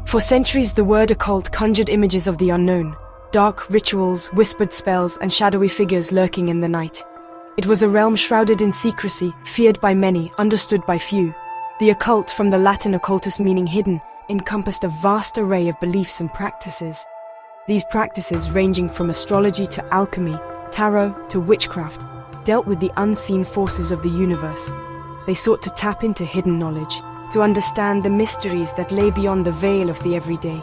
For centuries, the word occult conjured images of the unknown, dark rituals, whispered spells, and shadowy figures lurking in the night. It was a realm shrouded in secrecy, feared by many, understood by few. The occult, from the Latin occultus meaning hidden, encompassed a vast array of beliefs and practices. These practices, ranging from astrology to alchemy, tarot to witchcraft, dealt with the unseen forces of the universe. They sought to tap into hidden knowledge, to understand the mysteries that lay beyond the veil of the everyday.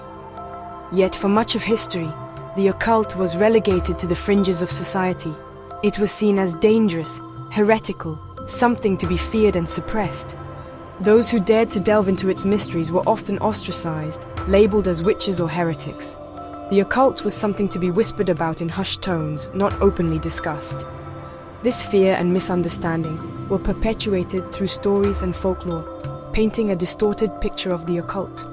Yet for much of history, the occult was relegated to the fringes of society. It was seen as dangerous, heretical, something to be feared and suppressed. Those who dared to delve into its mysteries were often ostracized, labeled as witches or heretics. The occult was something to be whispered about in hushed tones, not openly discussed. This fear and misunderstanding were perpetuated through stories and folklore, painting a distorted picture of the occult.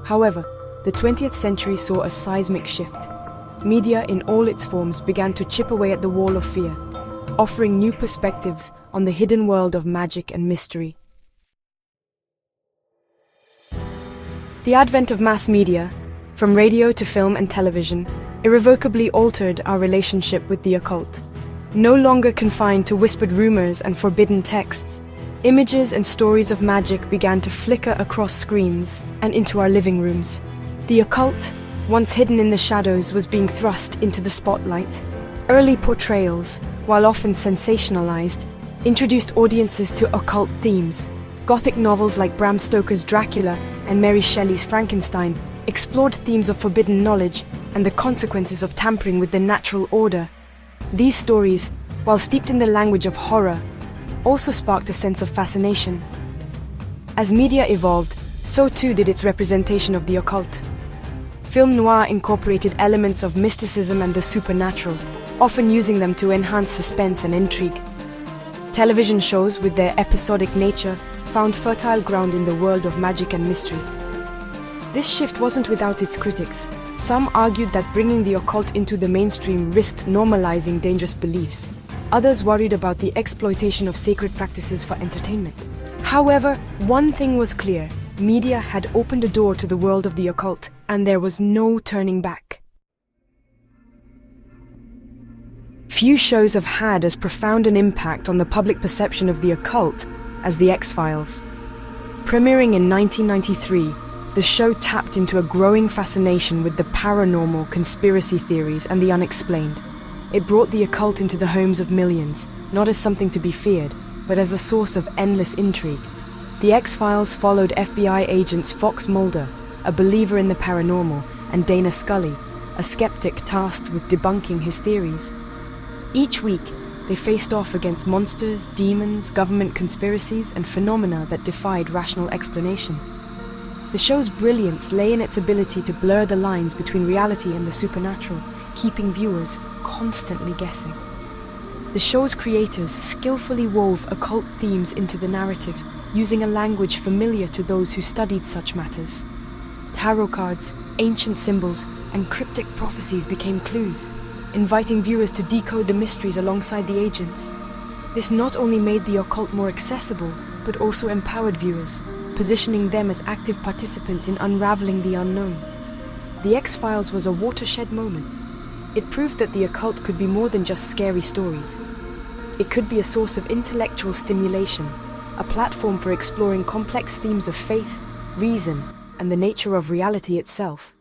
However, the 20th century saw a seismic shift. Media in all its forms began to chip away at the wall of fear, offering new perspectives on the hidden world of magic and mystery. The advent of mass media, from radio to film and television, irrevocably altered our relationship with the occult. No longer confined to whispered rumors and forbidden texts, images and stories of magic began to flicker across screens and into our living rooms. The occult, once hidden in the shadows, was being thrust into the spotlight. Early portrayals, while often sensationalized, introduced audiences to occult themes. Gothic novels like Bram Stoker's Dracula and Mary Shelley's Frankenstein explored themes of forbidden knowledge and the consequences of tampering with the natural order. These stories, while steeped in the language of horror, also sparked a sense of fascination. As media evolved, so too did its representation of the occult. Film noir incorporated elements of mysticism and the supernatural, often using them to enhance suspense and intrigue. Television shows, with their episodic nature, found fertile ground in the world of magic and mystery. This shift wasn't without its critics. Some argued that bringing the occult into the mainstream risked normalizing dangerous beliefs. Others worried about the exploitation of sacred practices for entertainment. However, one thing was clear: media had opened a door to the world of the occult, and there was no turning back. Few shows have had as profound an impact on the public perception of the occult as The X-Files. Premiering in 1993, the show tapped into a growing fascination with the paranormal, conspiracy theories, and the unexplained. It brought the occult into the homes of millions, not as something to be feared, but as a source of endless intrigue. The X-Files followed FBI agents Fox Mulder, a believer in the paranormal, and Dana Scully, a skeptic tasked with debunking his theories. Each week, they faced off against monsters, demons, government conspiracies, and phenomena that defied rational explanation. The show's brilliance lay in its ability to blur the lines between reality and the supernatural, keeping viewers constantly guessing. The show's creators skillfully wove occult themes into the narrative, using a language familiar to those who studied such matters. Tarot cards, ancient symbols, and cryptic prophecies became clues, inviting viewers to decode the mysteries alongside the agents. This not only made the occult more accessible, but also empowered viewers, positioning them as active participants in unraveling the unknown. The X-Files was a watershed moment. It proved that the occult could be more than just scary stories. It could be a source of intellectual stimulation, a platform for exploring complex themes of faith, reason, and the nature of reality itself.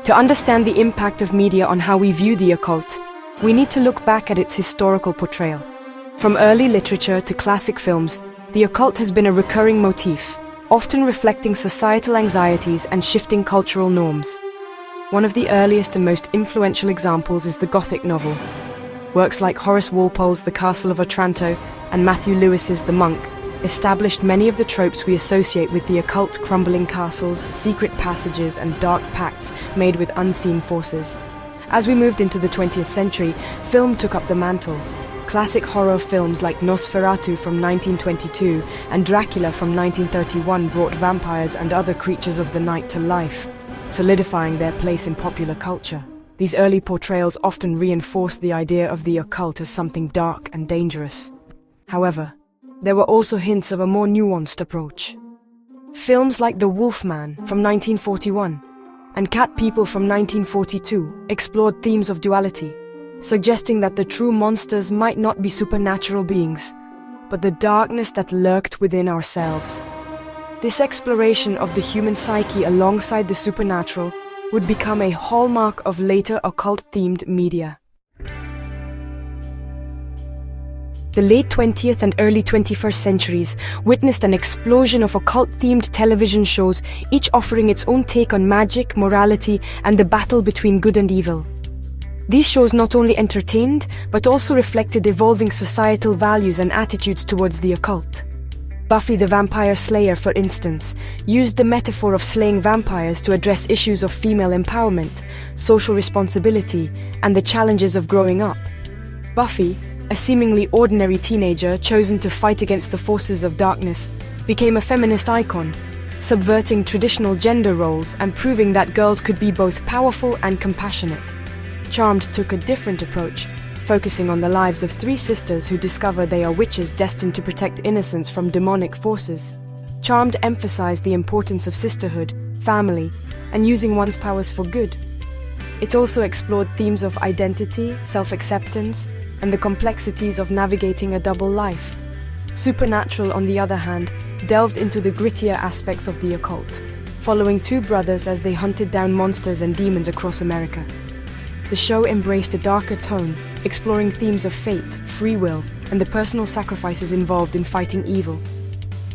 To understand the impact of media on how we view the occult, we need to look back at its historical portrayal. From early literature to classic films, the occult has been a recurring motif, often reflecting societal anxieties and shifting cultural norms. One of the earliest and most influential examples is the Gothic novel. Works like Horace Walpole's The Castle of Otranto and Matthew Lewis's The Monk established many of the tropes we associate with the occult: crumbling castles, secret passages, and dark pacts made with unseen forces. As we moved into the 20th century, film took up the mantle. Classic horror films like Nosferatu from 1922 and Dracula from 1931 brought vampires and other creatures of the night to life, solidifying their place in popular culture. These early portrayals often reinforced the idea of the occult as something dark and dangerous. However, there were also hints of a more nuanced approach. Films like The Wolfman from 1941 and Cat People from 1942 explored themes of duality, suggesting that the true monsters might not be supernatural beings, but the darkness that lurked within ourselves. This exploration of the human psyche alongside the supernatural would become a hallmark of later occult-themed media. The late 20th and early 21st centuries witnessed an explosion of occult-themed television shows, each offering its own take on magic, morality, and the battle between good and evil. These shows not only entertained, but also reflected evolving societal values and attitudes towards the occult. Buffy the Vampire Slayer, for instance, used the metaphor of slaying vampires to address issues of female empowerment, social responsibility, and the challenges of growing up. Buffy, a seemingly ordinary teenager chosen to fight against the forces of darkness, became a feminist icon, subverting traditional gender roles and proving that girls could be both powerful and compassionate. Charmed took a different approach, focusing on the lives of three sisters who discover they are witches destined to protect innocence from demonic forces. Charmed emphasized the importance of sisterhood, family, and using one's powers for good. It also explored themes of identity, self-acceptance, and the complexities of navigating a double life. Supernatural, on the other hand, delved into the grittier aspects of the occult, following two brothers as they hunted down monsters and demons across America. The show embraced a darker tone, exploring themes of fate, free will, and the personal sacrifices involved in fighting evil.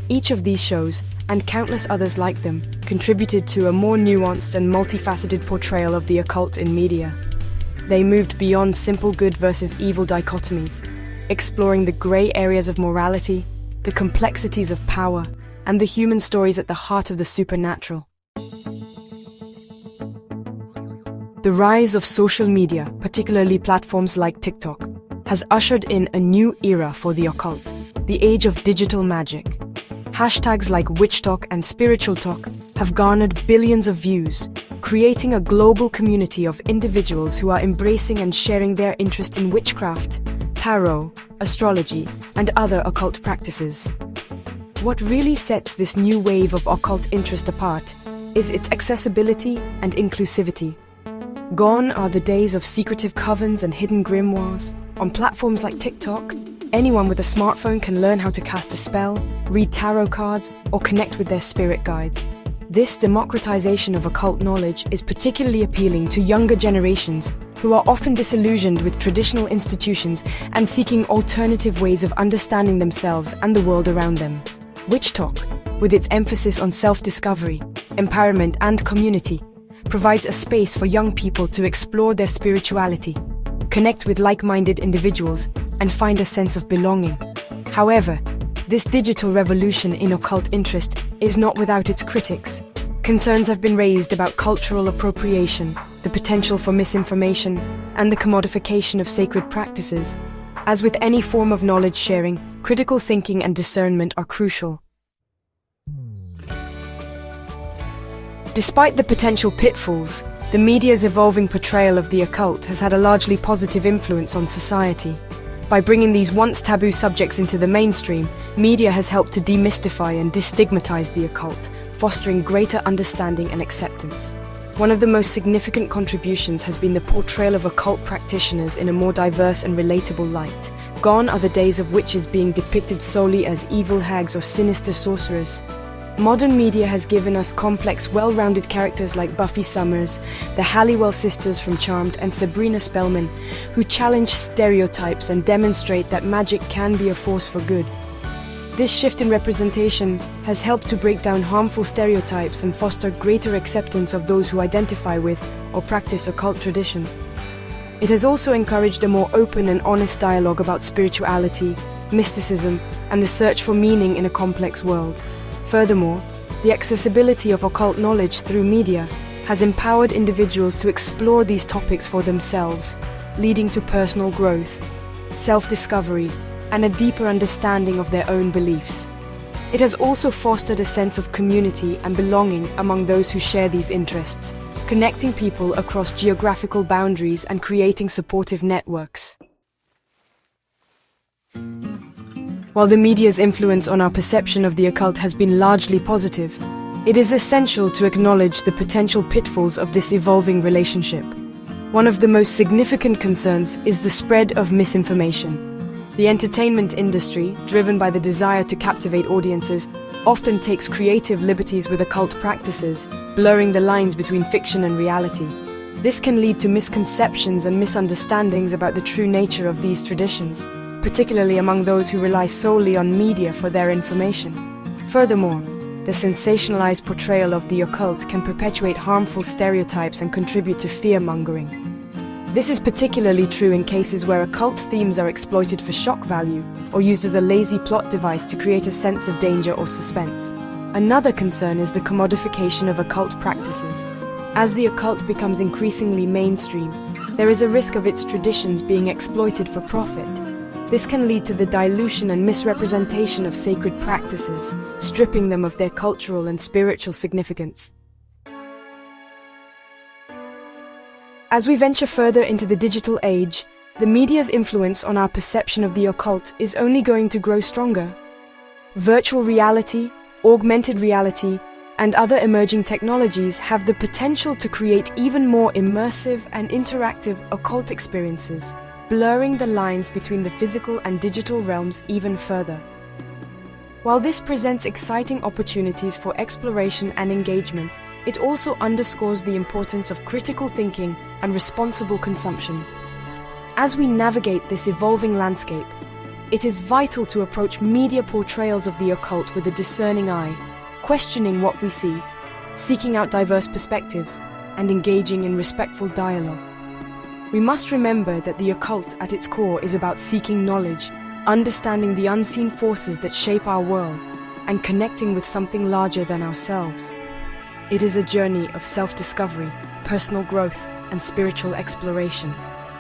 Each of these shows, and countless others like them, contributed to a more nuanced and multifaceted portrayal of the occult in media. They moved beyond simple good versus evil dichotomies, exploring the gray areas of morality, the complexities of power, and the human stories at the heart of the supernatural. The rise of social media, particularly platforms like TikTok, has ushered in a new era for the occult, the age of digital magic. Hashtags like WitchTok and Spiritual Talk have garnered billions of views, creating a global community of individuals who are embracing and sharing their interest in witchcraft, tarot, astrology, and other occult practices. What really sets this new wave of occult interest apart is its accessibility and inclusivity. Gone are the days of secretive covens and hidden grimoires. On platforms like TikTok, anyone with a smartphone can learn how to cast a spell, read tarot cards, or connect with their spirit guides. This democratization of occult knowledge is particularly appealing to younger generations who are often disillusioned with traditional institutions and seeking alternative ways of understanding themselves and the world around them. WitchTok, with its emphasis on self-discovery, empowerment, and community, provides a space for young people to explore their spirituality, connect with like-minded individuals, and find a sense of belonging. However, this digital revolution in occult interest is not without its critics. Concerns have been raised about cultural appropriation, the potential for misinformation, and the commodification of sacred practices. As with any form of knowledge sharing, critical thinking and discernment are crucial. Despite the potential pitfalls, the media's evolving portrayal of the occult has had a largely positive influence on society. By bringing these once taboo subjects into the mainstream, media has helped to demystify and destigmatize the occult, fostering greater understanding and acceptance. One of the most significant contributions has been the portrayal of occult practitioners in a more diverse and relatable light. Gone are the days of witches being depicted solely as evil hags or sinister sorcerers. Modern media has given us complex, well-rounded characters like Buffy Summers, the Halliwell sisters from Charmed, and Sabrina Spellman, who challenge stereotypes and demonstrate that magic can be a force for good. This shift in representation has helped to break down harmful stereotypes and foster greater acceptance of those who identify with or practice occult traditions. It has also encouraged a more open and honest dialogue about spirituality, mysticism, and the search for meaning in a complex world. Furthermore, the accessibility of occult knowledge through media has empowered individuals to explore these topics for themselves, leading to personal growth, self-discovery, and a deeper understanding of their own beliefs. It has also fostered a sense of community and belonging among those who share these interests, connecting people across geographical boundaries and creating supportive networks. While the media's influence on our perception of the occult has been largely positive, it is essential to acknowledge the potential pitfalls of this evolving relationship. One of the most significant concerns is the spread of misinformation. The entertainment industry, driven by the desire to captivate audiences, often takes creative liberties with occult practices, blurring the lines between fiction and reality. This can lead to misconceptions and misunderstandings about the true nature of these traditions, particularly among those who rely solely on media for their information. Furthermore, the sensationalized portrayal of the occult can perpetuate harmful stereotypes and contribute to fear-mongering. This is particularly true in cases where occult themes are exploited for shock value or used as a lazy plot device to create a sense of danger or suspense. Another concern is the commodification of occult practices. As the occult becomes increasingly mainstream, there is a risk of its traditions being exploited for profit. This can lead to the dilution and misrepresentation of sacred practices, stripping them of their cultural and spiritual significance. As we venture further into the digital age, the media's influence on our perception of the occult is only going to grow stronger. Virtual reality, augmented reality, and other emerging technologies have the potential to create even more immersive and interactive occult experiences, blurring the lines between the physical and digital realms even further. While this presents exciting opportunities for exploration and engagement, it also underscores the importance of critical thinking and responsible consumption. As we navigate this evolving landscape, it is vital to approach media portrayals of the occult with a discerning eye, questioning what we see, seeking out diverse perspectives, and engaging in respectful dialogue. We must remember that the occult at its core is about seeking knowledge, understanding the unseen forces that shape our world, and connecting with something larger than ourselves. It is a journey of self-discovery, personal growth, and spiritual exploration.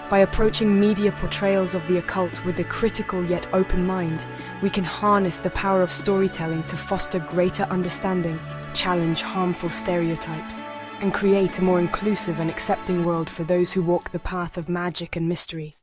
By approaching media portrayals of the occult with a critical yet open mind, we can harness the power of storytelling to foster greater understanding, challenge harmful stereotypes, and create a more inclusive and accepting world for those who walk the path of magic and mystery.